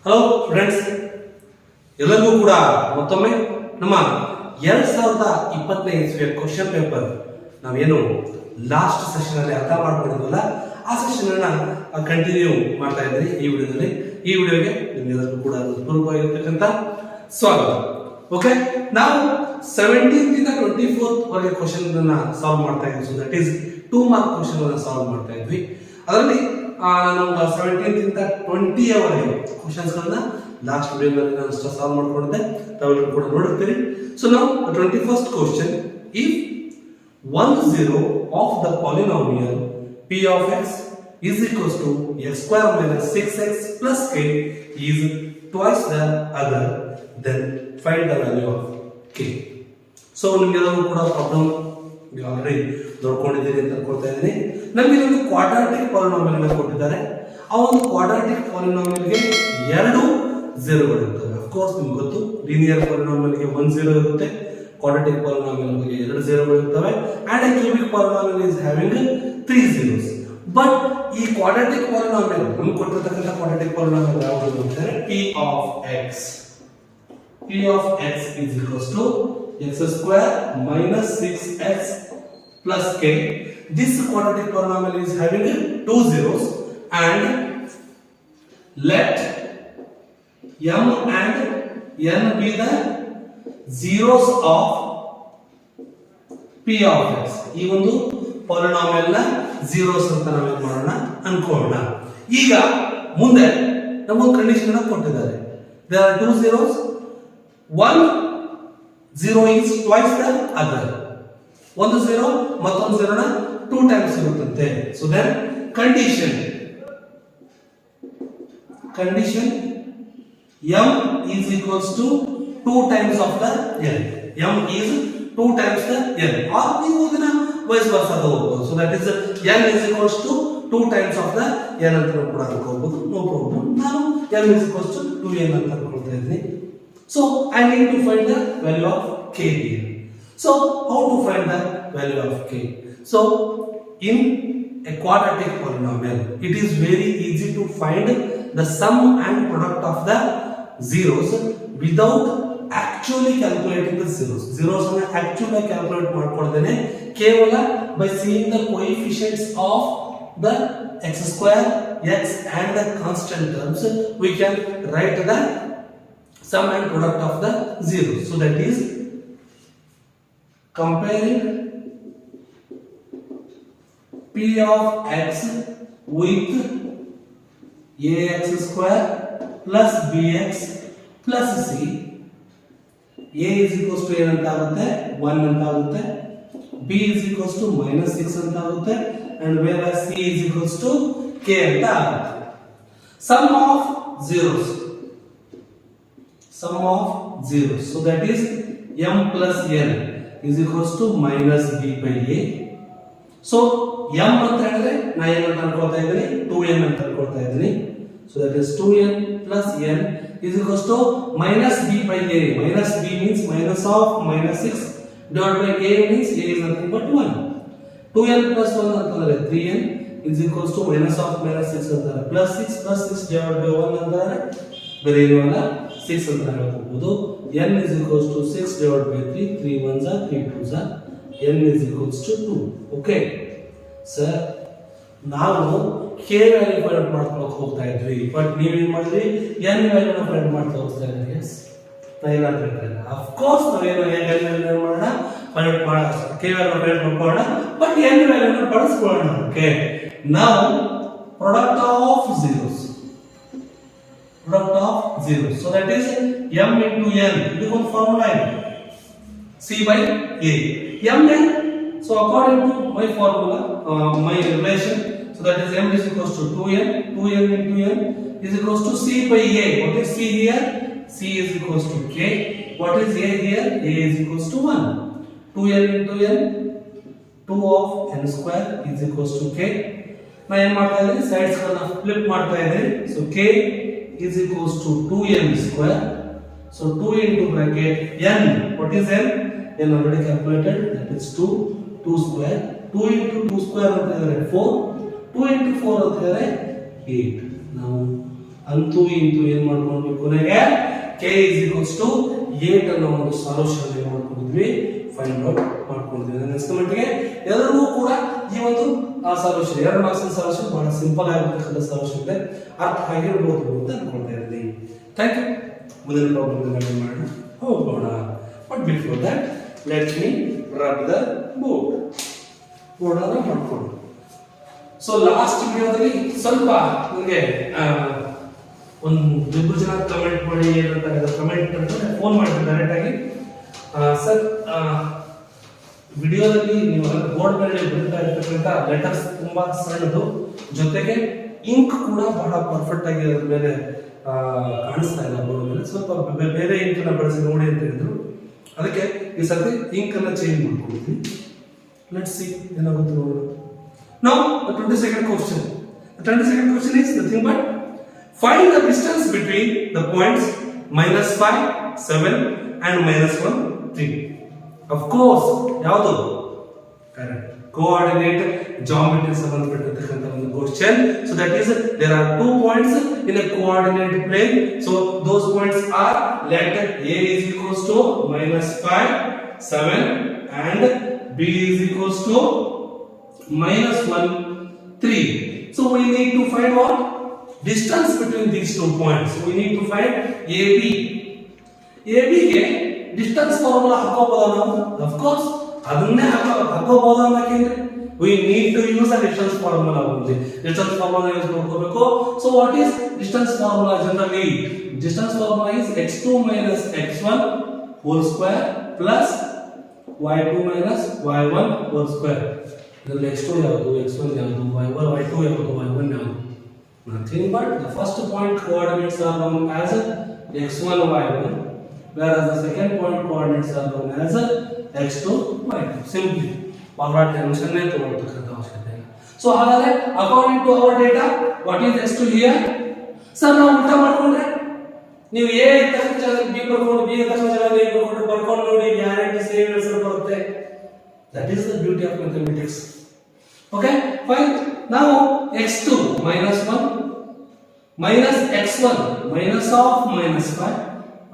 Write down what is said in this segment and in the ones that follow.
Hello friends, ಎಲ್ಲರಿಗೂ ಕೂಡ ಮತ್ತೊಮ್ಮೆ ನಮ್ಮ 2020ನೇ ಇಸ್ವಿಯ ಕ್ವಶನ್ ಪೇಪರ್ ನಾವೇನು ಲಾಸ್ಟ್ ಸೆಷನ್ ಅಲ್ಲಿ ಅರ್ಥ ಮಾಡ್ಕೊಂಡಿದ್ವಲ್ಲ ಆ ಸೆಷನ್ ಅನ್ನ ಕಂಟಿನ್ಯೂ ಮಾಡ್ತಾ ಇದ್ದೀವಿ ಈ ವಿಡಿಯೋದಲ್ಲಿ. ಈ ವಿಡಿಯೋಗೆ ನಿಮ್ಗೆಲ್ಲರಿಗೂ ಕೂಡ ಪೂರ್ವವಾಗಿರ್ತಕ್ಕಂಥ ಸ್ವಾಗತ. ಓಕೆ, ನಾವು 17th ಇಂದ 24th ವರೆಗೆ ಕ್ವಶನ್ ಅನ್ನ ಸಾಲ್ವ್ ಮಾಡ್ತಾ ಇದ್ವಿ. So that is 2 mark question ಅನ್ನ ಸಾಲ್ವ್ ಮಾಡ್ತಾ ಇದ್ವಿ. ಅದರಲ್ಲಿ ನಾನು 17th ಇಂದ 20 ವರೆಗೆ ಕ್ವಶನ್ಸ್ ಗಳನ್ನ ಲಾಸ್ಟ್ ವಿಡಿಯೋದಲ್ಲಿ ನಾನು ಸಾಲ್ವ್ ಮಾಡ್ಕೊಂಡಿದ್ದೆ, ತಾವೆಲ್ಲರೂ ಕೂಡ ನೋಡುತ್ತೀರಿ. ಸೊ ನಾವು 21st question, if 1 0 of the polynomial p of x is equals to x square minus 6x plus k is twice the other, then find the value of k. So ನಿಮಗೆಲ್ಲರೂ ಕೂಡ problem already ನೋಡ್ಕೊಂಡಿದ್ದೀರಿ ಅಂತ ಅನ್ಕೊಳ್ತಾ ಇದ್ದೀನಿ. ನಮಗೆ ಒಂದು quadratic polynomial ಅನ್ನು ಕೊಟ್ಟಿದ್ದಾರೆ. ಆ ಒಂದು ಕ್ವಾಡ್ರಾಟಿಕ್ ಪಾಲಿನಾಮಿಯಲ್ ಗೆ 2 0ಗಳು ಇರ್ತವೆ. ಆಫ್ ಕೋರ್ಸ್ ನಿಮ್ಗೆ ಗೊತ್ತು, ಲೀನಿಯರ್ ಪಾಲಿನಾಮಿಯಲ್ ಗೆ 1 0 ಇರುತ್ತೆ, ಕ್ವಾಡ್ರಾಟಿಕ್ ಪಾಲಿನಾಮಿಯಲ್ ಗೆ 2 0ಗಳು ಇರ್ತವೆ, and A cubic polynomial is having 3 zeros. But ಈ ಕ್ವಾಡ್ರಾಟಿಕ್ ಪಾಲಿನಾಮಿಯಲ್ ನಮಗೆ ಕೊಟ್ಟಿರತಕ್ಕಂಥ ಕ್ವಾಡ್ರಾಟಿಕ್ ಪಾಲಿನಾಮಿಯಲ್ ಯಾವುದು ಅಂತಾರೆ p of x. p of x is equals to x square minus 6x plus k. This quadratic polynomial is having 2 zeros, and let m and n be the zeros of p of x. ಈ ಒಂದು polynomial ನ zeros ಅಂತ ನಾವು ಮಾಡೋಣ ಅನ್ಕೊಳ್ಳೋಣ. ಈಗ ಮುಂದೆ ನಮಗೆ condition ಅನ್ನು ಕೊಟ್ಟಿದ್ದಾರೆ. there are 2 zeros, 1 0 is twice the other. ಒಂದು 0 ಮತ್ತೊಂದು 0 ನ 2 ಟೈಮ್ಸ್ ಇರುತ್ತಂತೆ. So then condition m is equals to 2 times of the n. m is 2 times the n, or ನೀವು ಇದನ್ನ ವೈಸ್ ವರ್ಸಾ ತಗೋಬಹುದು. So that is n is equals to 2 times of the n ಅಂತ ಕೂಡ ತಗೋಬಹುದು, no problem. ನಾನು m is equals to 2n ಅಂತ ತಗೊಳ್ತಾ ಇದ್ದೀನಿ. So I need to find the value of k here. So how to find the value of k? So in a quadratic polynomial, it is very easy to find the sum and product of the zeros without actually calculating the zeros. Zeros ಅನ್ನು actually calculate ಮಾಡ್ಕೊಳ್ಳದೇನೆ ಕೇವಲ by seeing the coefficients of the x square, x and the constant terms, we can write the sum and product of the zeros. So that is comparing p of x with ax square plus bx plus c. a is equals to ಏನಂತ ಆಗುತ್ತೆ 1 ಅಂತ ಆಗುತ್ತೆ, b is equals to minus 6 ಅಂತ ಆಗುತ್ತೆ, and whereas c is equals to k ಅಂತ ಆಗುತ್ತೆ. sum of zeros, so that is m plus n is equals to minus b by a. so m ಅಂತ ಹೇಳಿದ್ರೆ ನಾ ಏನು ಅಂತ ಅನ್ಕೊಳ್ತಾ ಇದ್ದೀನಿ 2n ಅಂತ ಅನ್ಕೊಳ್ತಾ ಇದ್ದೀನಿ. so that is 2n plus n is equals to minus b by a. minus b means minus of minus 6 divided by a means a is nothing but 1. 2n plus 1 ಅಂತಂದ್ರೆ 3n is equals to minus of minus 6 ಅಂತಾರೆ plus 6 divided by 1 ಅಂತಾರೆ ಬೇರೆ ಏನು ಅಲ್ಲ 6 ಅಂತ ಹೇಳ್ಬಹುದು. n is equals to 6 divided by 3, 3 1s are 3 2s are, n is equals to 2. okay sir, ನಾವು k value find ಮಾಡ್ಕೊಳ್ಳೋಕೆ ಹೋಗ್ತಾ ಇದ್ವಿ, ಬಟ್ ನೀವು ಏನು ಮಾಡಿದ್ರಿ n ವ್ಯಾಲ್ಯೂನ ಫೈಂಡ್ ಮಾಡ್ತಾ ಹೋಗ್ತಾ ಇದ್ರಿ. ಎಸ್, ನಾನು ಏನು ಹೇಳ್ತಾ ಇಲ್ಲ, ಆಫ್ ಕೋರ್ಸ್ ನಾವೇನು n ವ್ಯಾಲ್ಯೂ ಮಾಡೋಣ, k ವ್ಯಾಲ್ಯೂನ ಫೈಂಡ್ ಮಾಡ್ಕೊಳ್ಳೋಣ, ಬಟ್ n ವ್ಯಾಲ್ಯೂನ ಬಳಸ್ಕೊಳ್ಳೋಣ. ಓಕೆ, ನಾವು product of zeros, so that is m into n. ಇದು ಒಂದು ಫಾರ್ಮುಲಾ ಇದೆ, c by a. mn, so according to my formula, my relation, so that is m is equals to 2n into n is equals to c by a. What is c here? c is equals to k. What is a here? a is equals to 1. 2n into n, 2 of n square is equals to k. ನಾನು ಏನು ಮಾಡ್ತಾ ಇದ್ದೀನಿ, sides ಗಳನ್ನ flip ಮಾಡ್ತಾ ಇದ್ದೀನಿ. so k is equals to 2n square. so 2 into bracket n. what is n? n already calculated, that is 2 square. 2 into 2 square ಅಂತ ಹೇಳಿದ್ರೆ 4, 2 into 4 ಅಂತ ಹೇಳಿದ್ರೆ 8. ನಾವು ಅಂತೂ ಇಂತೂ ಏನ್ ಮಾಡ್ಕೊಂಡ್ವಿ ಕೊನೆಗೆ k is equals to 8 ಅನ್ನೋ ಒಂದು ಸೊಲ್ಯೂಷನ್ ಏನ್ ಮಾಡ್ಕೊಂಡಿದ್ವಿ ಫೈಂಡ್ ಔಟ್ ಮಾಡ್ಕೊಂಡಿದ್ವಿ. ನೆಕ್ಸ್ಟ್ ಮಟ್ಟಿಗೆ ಎಲ್ಲರಿಗೂ ಕೂಡ ಈ ಒಂದು ಸೊಲ್ಯೂಷನ್ 2 ಮಾರ್ಕ್ಸ್ ಸೊಲ್ಯೂಷನ್ ಬಹಳ ಸಿಂಪಲ್ ಆಗಿರ್ತಕ್ಕಂಥ ಸೊಲ್ಯೂಷನ್ ಇದೆ, ಅರ್ಥ ಆಗಿರಬಹುದು ಅಂತ ಅನ್ಕೊಳ್ತಾ ಇದ್ದೀನಿ. Thank you. ಮುಂದಿನ ಪ್ರಾಬ್ಲಮ್ ಮಾಡೋಣ ಹೋಗೋಣ. But before that let me rub the board. Board ಅನ್ನು ಮಾಡ್ಕೊಂಡು ಸೊ ಲಾಸ್ಟ್ ವಿಡಿಯೋದಲ್ಲಿ ಸ್ವಲ್ಪ ನಿಮಗೆ ಒಂದು ಇಬ್ಬರು ಜನ ಕಮೆಂಟ್ ಮಾಡಿ ಏನಂತ ಕಮೆಂಟ್ ಫೋನ್ ಮಾಡಿದ್ರು ಡೈರೆಕ್ಟ್ ಆಗಿ, ಸರ್ ವಿಡಿಯೋದಲ್ಲಿ ನೀವು ಬೋರ್ಡ್ ಮೇಲೆ ಬರೀತಾ ಇರ್ತಕ್ಕಂಥ ಲೆಟರ್ಸ್ ತುಂಬಾ ಸಣ್ಣದು, ಜೊತೆಗೆ ಇಂಕ್ ಕೂಡ ಬಹಳ ಪರ್ಫೆಕ್ಟ್ ಆಗಿ ಅದ್ರ ಮೇಲೆ ಕಾಣಿಸ್ತಾ ಇಲ್ಲ ಬೋರ್ಡ್ ಮೇಲೆ, ಸ್ವಲ್ಪ ಬೇರೆ ಇಂಕ್ ನ ಬಳಸಿ ನೋಡಿ ಅಂತ ಹೇಳಿದ್ರು. ಅದಕ್ಕೆ ಈ ಸರ್ತಿ ಇಂಕ್ ಅನ್ನ ಚೇಂಜ್ ಮಾಡ್ಕೊಳ್ತೀನಿ. ಲೆಟ್ಸ್ ಸಿ ಏನಾಗುತ್ತೆ ನೋಡೋಣ. Now the 22nd question. The 22nd question is nothing but find the distance between the points -5, 7 and -1, 3. Of course, ಯಾವುದು correct coordinate geometry ಸಂಬಂಧಪಟ್ಟಿರ್ತಕ್ಕಂಥ ಒಂದು question. So that is there are 2 points in a coordinate plane. So those points are let A is equals to -5, 7 and B is equals to -1, 3. So we need to find what? Distance between these 2 points. So we need to find AB. AB ಗೆ distance formula ಹಾಕೋಬೋದಾ ನಾವು? Of course, ಅದನ್ನೇ ಹಾಕೋಬೋದಾ ಯಾಕೆಂದ್ರೆ we need to use a distance formula only. Distance formula use ಮಾಡ್ಕೋಬೇಕು. So what is distance formula generally? Distance formula is x2 minus x1 whole square plus y2 minus y1 whole square. ಇದರಲ್ಲಿ x2 ಯಾವುದು, x1 ಯಾವುದು, y2 ಯಾವುದು, y1 ಯಾವುದು? Nothing but the first point coordinates are known as x1, y1, whereas the second point coordinates are known as x2, y2. Simply, ಬಹಳ tension ತಗೊಳ್ತಕ್ಕಂಥ ಅವಶ್ಯಕತೆ ಇಲ್ಲ. So ಹಾಗಾದ್ರೆ according to our data what is x2 here? Sir ನಾವು ಉಲ್ಟಾ ಮಾಡ್ಕೊಂಡ್ರೆ ನೀವು a ತಕ್ಷಣ ಜಾಗದಲ್ಲಿ b ಬರ್ಕೊಂಡು b ತಕ್ಷಣ ಜಾಗದಲ್ಲಿ a ಬರ್ಕೊಂಡು ನೋಡಿ ಗ್ಯಾರಂಟಿ ಸೇಮ್ ಆನ್ಸರ್ ಬರುತ್ತೆ. That is the beauty of mathematics. Okay, fine. Now x2 minus 1 minus x1 minus of minus 5,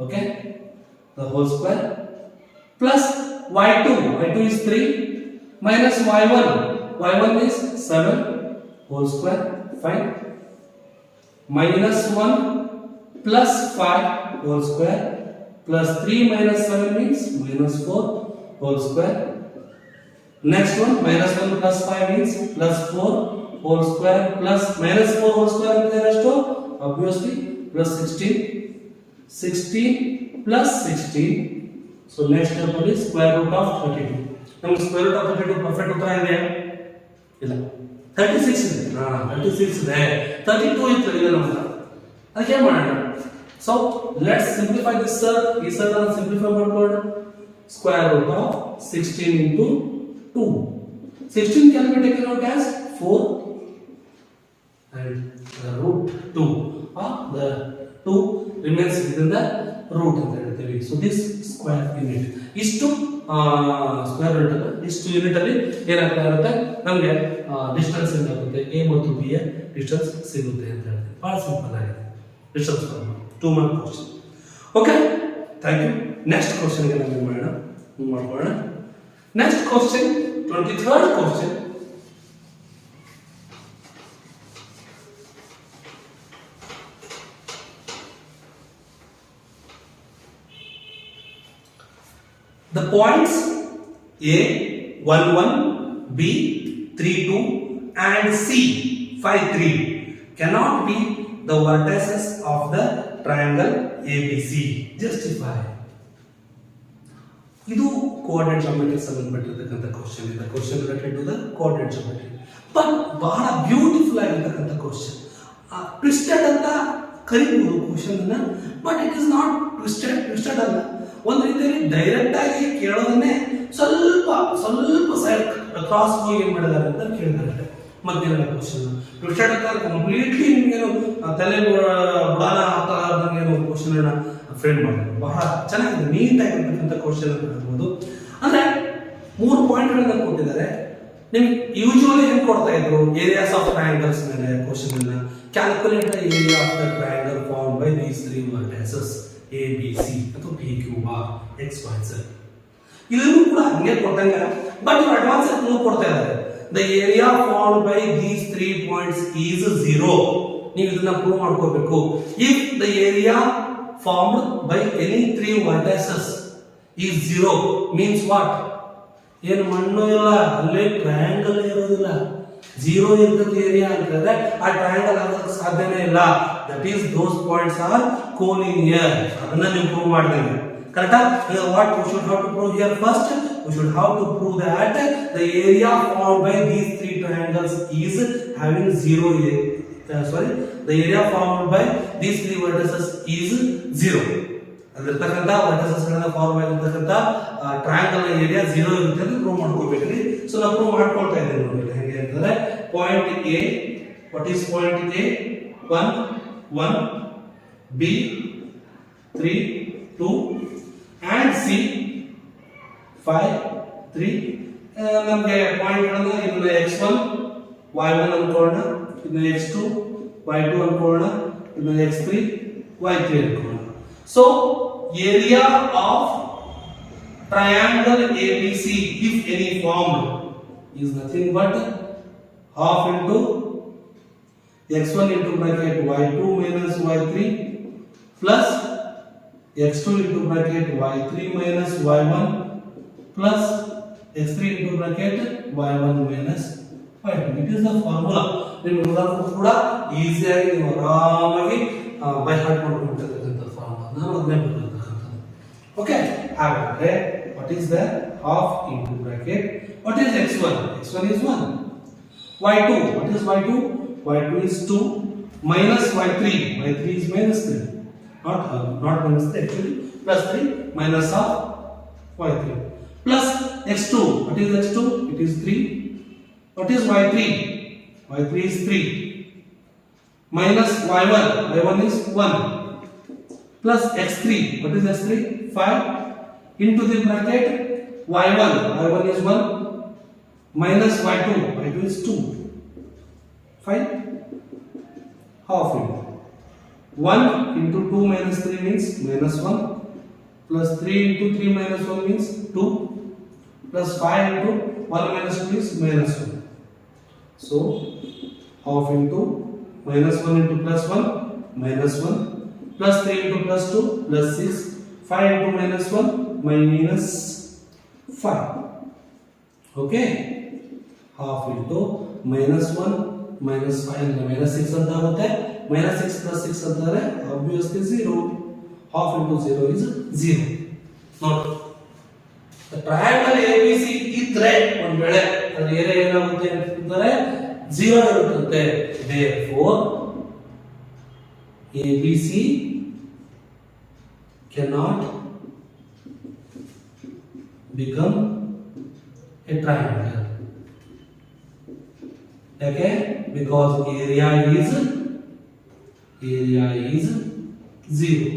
okay, the whole square plus y2 is 3 minus y1 is 7 whole square, fine, minus 1 plus 5 whole square plus 3 minus 7 means minus 4 whole square. Next one, minus 1 plus 5 means plus 4 whole square plus minus 4 whole square is to obviously plus 16 plus 16. So next step is square root of 32. Now square root of 32 perfect ಉತ್ತರ ಇದೆ ಇಲ್ಲ, 36 ಇದೆ. 36 ಇದೆ, 32 ಇತ್ತು ಇಲ್ಲ ನಮ್ಮ ಹತ್ರ. ಅದಕ್ಕೆ ಏನು ಮಾಡೋಣ? So let's simplify this sir. ಈ ಸರ್ ಅನ್ನು ಸಿಂಪ್ಲಿಫೈ ಮಾಡ್ಕೊಳ್ಳೋಣ. Square root of 16 into 2. 16 can be taken out as 4 and the root 2. The 2 remains within the root ಅಂತ ಹೇಳ್ತೀವಿ. So this square unit ಇಷ್ಟು ಸ್ಕ್ವೇರ್ ರೂಟ್ ಅಲ್ಲ, ಇಷ್ಟು ಯೂನಿಟ್ ಅಲ್ಲಿ ಏನಾಗ್ತಾ ಇರುತ್ತೆ ನಮಗೆ ಡಿಸ್ಟೆನ್ಸ್ ಏನಾಗುತ್ತೆ a ಮತ್ತು b ಯ ಡಿಸ್ಟೆನ್ಸ್ ಸಿಗುತ್ತೆ ಅಂತ ಹೇಳ್ತೀವಿ. ಬಹಳ ಸಿಂಪಲ್ ಆಗಿದೆ distance formula. 2 mark question. Okay, thank you. Next question ಗೆ ನಾವು ಮಾಡೋಣ. Next question, 23rd question. The points A 11, B 32 and C 53 cannot be the vertices of the triangle ABC. Justify. ಇದು ಕೋಆರ್ಡಿನೇಟ್ ಜಾಮೆಟ್ರಿ ಸಂಬಂಧಪಟ್ಟಿರ್ತಕ್ಕಂಥ question ಇದೆ. Question related to the coordinate geometry, but ಬಹಳ beautiful ಆಗಿರ್ತಕ್ಕಂಥ question. Twisted ಅಂತ ಕರಿಬಹುದು question ಅನ್ನ, but it is not twisted ಅಲ್ಲ. ಒಂದು ರೀತಿಯಲ್ಲಿ ಡೈರೆಕ್ಟ್ ಆಗಿ ಕೇಳೋದನ್ನೇ ಸ್ವಲ್ಪ ಸೈಡ್ ಕ್ರಾಸ್ ಹೋಗಿ ಏನ್ ಮಾಡಿದ್ದಾರೆ ಅಂತ ಕೇಳಿದ್ದಾರೆ. ಮಧ್ಯಾಹ್ನ ಕ್ವಶನ್ ಟ್ವಿಸ್ಟೆಡ್ ಅಂತ ಕಂಪ್ಲೀಟ್ಲಿ ನಿಮ್ಗೇನು ತಲೆ ಬುಡಾನ ಹಾಕಲಾರ್ದಂಗೇನು ಕ್ವಶನ್ ಅನ್ನ ಫ್ರೇಮ್ ಮಾಡಿದ್ರು. ಬಹಳ ಚೆನ್ನಾಗಿದೆ, ನೀಟ್ ಆಗಿರ್ತಕ್ಕಂಥ ಕ್ವಶನ್ ಅಂತ ಹೇಳ್ಬೋದು. ಅಂದ್ರೆ 3 ಪಾಯಿಂಟ್ಗಳನ್ನ ಕೊಟ್ಟಿದ್ದಾರೆ. ನಿಮ್ಗೆ ಯೂಶುವಲಿ ಹೆಂಗ್ ಕೊಡ್ತಾ ಇದ್ರು, ಏರಿಯಾಸ್ ಆಫ್ ಟ್ರಯಾಂಗಲ್ಸ್ ಮೇಲೆ ಕ್ವಶನ್ ಅನ್ನ calculate the area of the triangle form by these three vertexes A B C ಅಥವಾ P Q R X Y Z. ಇದನ್ನು ಕೂಡ ಹಂಗೆ ಕೊಟ್ಟಂಗ ಬಟ್ ಇವರು ಅಡ್ವಾನ್ಸ್ ಆಗಿ ಕೊಡ್ತಾ ಇದ್ದಾರೆ. The area formed by these three points is 0. ನೀವು ಇದನ್ನ ಪ್ರೂವ್ ಮಾಡ್ಕೋಬೇಕು. If the area formed by any three vertexes is 0 means what? ಏನು ಮಣ್ಣು ಇಲ್ಲ, ಅಲ್ಲೇ ಟ್ರಯಾಂಗಲ್ ಇರೋದಿಲ್ಲ, 0 ಇರ್ತದೆ ಏರಿಯಾ ಅಂತಂದ್ರೆ ಆ ಟ್ರಯಾಂಗಲ್ ಆಗೋದಕ್ಕೆ ಸಾಧ್ಯನೇ ಇಲ್ಲ. That is those points are collinear. ಅದನ್ನ ನೀವು ಪ್ರೂವ್ ಮಾಡಿದಂಗೆ ಕರೆಕ್ಟಾ? What we should have to prove here first? We should have to prove that the area formed by these three triangles is having 0 the area formed by these three vertices is 0. ಅಲ್ಲಿರ್ತಕ್ಕಂಥ vertices ಗಳನ್ನ form ಆಗಿರ್ತಕ್ಕಂಥ triangle area 0 ಇರುತ್ತೆ ಅಂತ prove ಮಾಡ್ಕೋಬೇಕ್ರಿ. So ನಾವು prove ಮಾಡ್ಕೊಳ್ತಾ ಇದ್ದೇವೆ ನೋಡಿ. ಹೆಂಗೆ ಅಂತಂದ್ರೆ point A, what is point A? 1 1, B 3 2 and C 5 3. ನಮಗೆ ಪಾಯಿಂಟ್ ಗಳನ್ನ ಇದನ್ನ x1 y1 ಅನ್ಕೊಳ್ಳೋಣ, ಇದನ್ನ x2 y2 ಅನ್ಕೊಳ್ಳೋಣ, ಇದನ್ನ x3 y3 ಅನ್ಕೊಳ್ಳೋಣ. So area of triangle ABC if any formed is nothing but half into x1 into bracket y2 minus y3 plus x2 into bracket y3 minus y1 plus x3 into bracket y1 minus y2. It is the formula. ನಿಮಗೆ ಕೂಡ ಈಸಿಯಾಗಿ ನೀವು ಆರಾಮಾಗಿ by heart ಮಾಡ್ಕೊಂಡಿರ್ತಕ್ಕಂಥ formula ನಾವು ಅದನ್ನೇ ಬರೆದಿರ್ತಕ್ಕಂಥದ್ದು. Okay, ಹಾಗಾದ್ರೆ what is the half into bracket what is x1? x1 is 1. y2, what is y2? y2 is 2 minus y3 is minus 3, not minus 3 actually, plus 3 minus of y3 plus x2, what is x2? It is 3. What is y3? y3 is 3 minus y1 is 1 plus x3, what is x3? 5 into the bracket y1 is 1 minus y2 is 2. Fine. Half into 1 into 2 minus 3 means minus 1 plus 3 into 3 minus 1 means 2 plus 5 into 1 minus 2 is minus 1. So half into minus 1 into plus 1 minus 1 plus 3 into plus 2 plus 6, 5 into minus 1 minus 5. Okay, half into minus 1 minus 5 ಅಂದ್ರೆ minus 6 ಅಂತ ಆಗುತ್ತೆ. minus 6 plus 6 ಅಂತಂದ್ರೆ obviously 0. half into 0 is 0. ನೋಡಿ, the triangle ABC ಇದ್ರೆ ಒಂದು ವೇಳೆ ಅದರ area ಏನಾಗುತ್ತೆ ಅಂತಂದ್ರೆ 0 ಇರುತ್ತೆ. therefore ABC cannot become a triangle. Okay, because area is 0.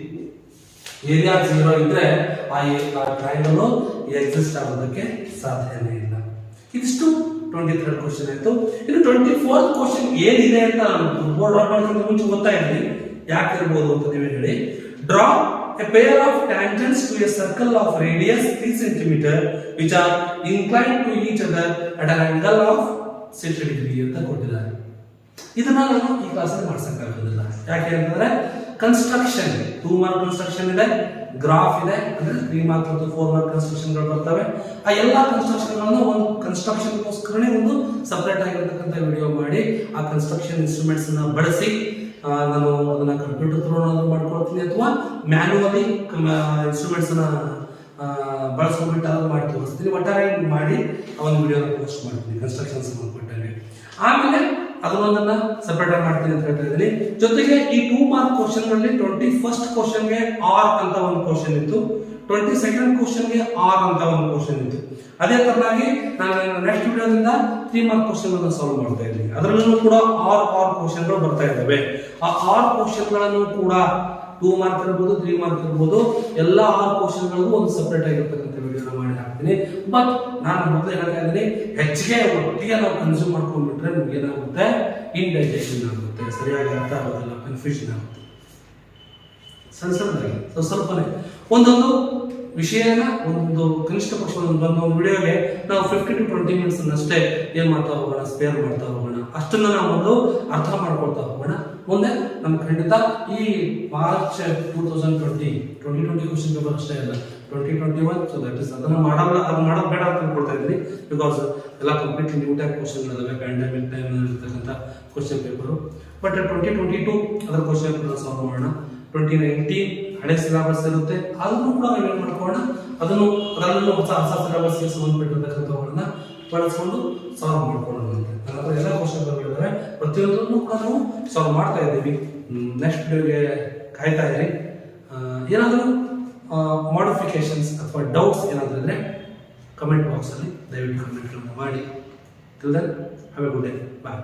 area 0 ಇದ್ರೆ ಆ ಟ್ರಯಾಂಗಲ್ ಎಕ್ಸಿಸ್ಟ್ ಆಗೋದಕ್ಕೆ ಸಾಧ್ಯನೇ ಇಲ್ಲ. ಇದಿಷ್ಟು 23rd ಕ್ವಶನ್ ಆಯ್ತು. ಇನ್ನು 24th ಕ್ವಶನ್ ಏನಿದೆ ಅಂತ ಬೋರ್ಡ್ ಔಟ್ ಮಾಡೋದಕ್ಕೆ ಮುಂಚೆ ಗೊತ್ತಾ ಇರಲಿ ಯಾಕೆ ಇರಬಹುದು ಅಂತ ನೀವೇ ಹೇಳಿ. Draw a pair of tangents to a circle of radius 3 cm which are inclined to each other at an angle of 60 degree ಅಂತ ಕೊಟ್ಟಿದ್ದಾರೆ. ಇದನ್ನ ನಾನು ಈ ಕ್ಲಾಸಲ್ಲಿ ಮಾಡ್ಸಕ್ಕಾಗೋದಿಲ್ಲ. ಯಾಕೆ ಅಂತಂದ್ರೆ ಕನ್ಸ್ಟ್ರಕ್ಷನ್ 2 ಮಾರ್ಕ್ ಕನ್ಸ್ಟ್ರಕ್ಷನ್ ಇದೆ, ಗ್ರಾಫ್ ಇದೆ, ಅಂದ್ರೆ 3 ಮಾರ್ಕ್ ಮತ್ತು 4 ಮಾರ್ಕ್ ಕನ್ಸ್ಟ್ರಕ್ಷನ್ ಗಳು ಬರ್ತವೆ. ಆ ಎಲ್ಲಾ ಕನ್ಸ್ಟ್ರಕ್ಷನ್ ಗಳನ್ನ ಒಂದು ಕನ್ಸ್ಟ್ರಕ್ಷನ್ ಗೋಸ್ಕರನೇ ಒಂದು ಸಪರೇಟ್ ಆಗಿರತಕ್ಕಂತ ವಿಡಿಯೋ ಮಾಡಿ ಆ ಕನ್ಸ್ಟ್ರಕ್ಷನ್ ಇನ್ಸ್ಟ್ರೂಮೆಂಟ್ಸ್ ಅನ್ನ ಬಳಸಿ ನಾನು ಅದನ್ನ ಕಂಪ್ಯೂಟರ್ ಥ್ರೂ ಮಾಡ್ಕೊಳ್ತೀನಿ ಅಥವಾ ಮ್ಯಾನ್ಯುವಲಿ ಇನ್ಸ್ಟ್ರೂಮೆಂಟ್ಸ್ ಅನ್ನ ಬಳಸ್ಕೊಂಡ್ಬಿಟ್ಟು ಅದು ಮಾಡಿ ತೋರಿಸ್ತೀನಿ. ಒಟ್ಟಾರೆ ಮಾಡಿ ಆ ಒಂದು ವಿಡಿಯೋನ ಪೋಸ್ಟ್ ಮಾಡ್ತೀನಿ ಕನ್ಸ್ಟ್ರಕ್ಷನ್ ಸಂಬಂಧಪಟ್ಟಂಗೆ. ಆಮೇಲೆ ಅದನ್ನೊಂದನ್ನ ಸಪರೇಟ್ ಆಗಿ ಮಾಡ್ತೀನಿ ಅಂತ ಹೇಳ್ತಾ ಇದ್ದೀನಿ. ಜೊತೆಗೆ ಈ 2 ಮಾರ್ಕ್ ಕ್ವಶನ್ ನಲ್ಲಿ 21st ಕ್ವಶನ್ ಗೆ ಆರ್ ಅಂತ ಒಂದು ಕ್ವಶನ್ ಇತ್ತು, 22nd ಕ್ವಶನ್ ಗೆ ಆರ್ ಅಂತ ಒಂದು ಕ್ವಶನ್ ಇತ್ತು. ಅದೇ ತರನಾಗಿ ನಾನು ನೆಕ್ಸ್ಟ್ ವಿಡಿಯೋದಿಂದ 3 ಮಾರ್ಕ್ ಕ್ವಶನ್ ಅನ್ನು ಸಾಲ್ವ್ ಮಾಡ್ತಾ ಇದ್ದೀನಿ. ಅದರಲ್ಲೂ ಕೂಡ ಆರ್ ಕ್ವಶನ್ ಗಳು ಬರ್ತಾ ಇದ್ದಾವೆ. ಆ ಆರ್ ಕ್ವಶನ್ ಗಳನ್ನು ಕೂಡ 2 ಮಾರ್ಕ್ ಇರಬಹುದು, 3 ಮಾರ್ಕ್ ಇರಬಹುದು, ಎಲ್ಲಾ ಆರ್ ಕ್ವಶನ್ ಗಳಿಗೂ ಒಂದು ಸಪರೇಟ್ ಆಗಿರ್ತಕ್ಕಂಥ ವಿಡಿಯೋನ ಮಾಡಿ ಹಾಕ್ತೀನಿ. ಬಟ್ ನಾನು ಮೊದಲೇ ಹೇಳ್ತಾ ಇದ್ದೀನಿ, ಹೆಚ್ಚಿಗೆ ಒಟ್ಟಿಗೆ ನಾವು ಕನ್ಸ್ಯೂಮ್ ಮಾಡ್ಕೊಂಡ್ಬಿಟ್ರೆ ನಮ್ಗೆ ಏನಾಗುತ್ತೆ ಇಂಡೈಜೆಷನ್ ಆಗುತ್ತೆ, ಸರಿಯಾಗಿ ಅರ್ಥ ಆಗೋದಿಲ್ಲ, ಕನ್ಫ್ಯೂಷನ್ ಆಗುತ್ತೆ. ಸಣ್ಣದಾಗಿ ಸ್ವಲ್ಪನೇ ಒಂದೊಂದು ವಿಷಯನ ಒಂದು ಕನಿಷ್ಠ ಪಕ್ಷ ಒಂದು ವಿಡಿಯೋಗೆ ನಾವು 15 to 20 ಮಿನಿಟ್ಸ್ ಅಷ್ಟೇ ಏನ್ ಮಾಡ್ತಾ ಹೋಗೋಣ, ಸ್ಪೇರ್ ಮಾಡ್ತಾ ಹೋಗೋಣ. ಅಷ್ಟನ್ನ ನಾವು ಒಂದು ಅರ್ಥ ಮಾಡ್ಕೊಳ್ತಾ ಹೋಗೋಣ. ಮುಂದೆ ನಮ್ಗೆ ಖಂಡಿತ ಈ ಮಾರ್ಚ್ 2020 ಕ್ವಶನ್ ಪೇಪರ್ ಅಷ್ಟೇ ಅಲ್ಲ, 2021 ಸೊ ದಟ್ ಇಸ್ ಅದನ್ನ ಮಾಡೋದು ಬೇಡ ಅಂತ ಅನ್ಕೊಳ್ತಾ ಇದ್ದೀನಿ. ಬಿಕಾಸ್ ಎಲ್ಲ ಕಂಪ್ಲೀಟ್ಲಿ ನ್ಯೂ ಟೈಪ್ ಕ್ವಶನ್ ಇದಾವೆ, ಪ್ಯಾಂಡಮಿಕ್ ಟೈಮ್ ಇರ್ತಕ್ಕಂಥ ಕ್ವಶನ್ ಪೇಪರು. ಬಟ್ 2022 ಅದರ ಕ್ವಶನ್ ಪೇಪರ್ ಸಾಲ್ವ್ ಮಾಡೋಣ. 2019 ಹಳೆ ಸಿಲೆಬಸ್ ಇರುತ್ತೆ, ಅದನ್ನು ಕೂಡ ನಾವು ಏನು ಮಾಡ್ಕೊಳ್ಳೋಣ, ಅದರಲ್ಲೂ ಹೊಸ ಸಿಲೆಬಸ್ಗೆ ಸಂಬಂಧಪಟ್ಟಿರ್ತಕ್ಕಂಥವುಗಳನ್ನ ಬಳಸ್ಕೊಂಡು ಸಾಲ್ವ್ ಮಾಡ್ಕೊಳ್ಳೋಣ ಅಂತ. ನನ್ನ ಹತ್ರ ಎಲ್ಲ ಕ್ವಶನ್ ಪೇಪರ್ಗಳಿದ್ದಾವೆ, ಪ್ರತಿಯೊಂದನ್ನು ಕೂಡ ನಾವು ಸಾಲ್ವ್ ಮಾಡ್ತಾ ಇದ್ದೀವಿ. ನೆಕ್ಸ್ಟ್ ವಿಡಿಯೋಗೆ ಕಾಯ್ತಾ ಇರಿ. ಏನಾದರೂ ಮಾಡಿಫಿಕೇಶನ್ಸ್ ಅಥವಾ ಡೌಟ್ಸ್ ಏನಾದರೂ ಇದ್ರೆ ಕಮೆಂಟ್ ಬಾಕ್ಸಲ್ಲಿ ದಯವಿಟ್ಟು ಕಮೆಂಟ್ಗಳನ್ನು ಮಾಡಿ. Till then have a good day. Bye.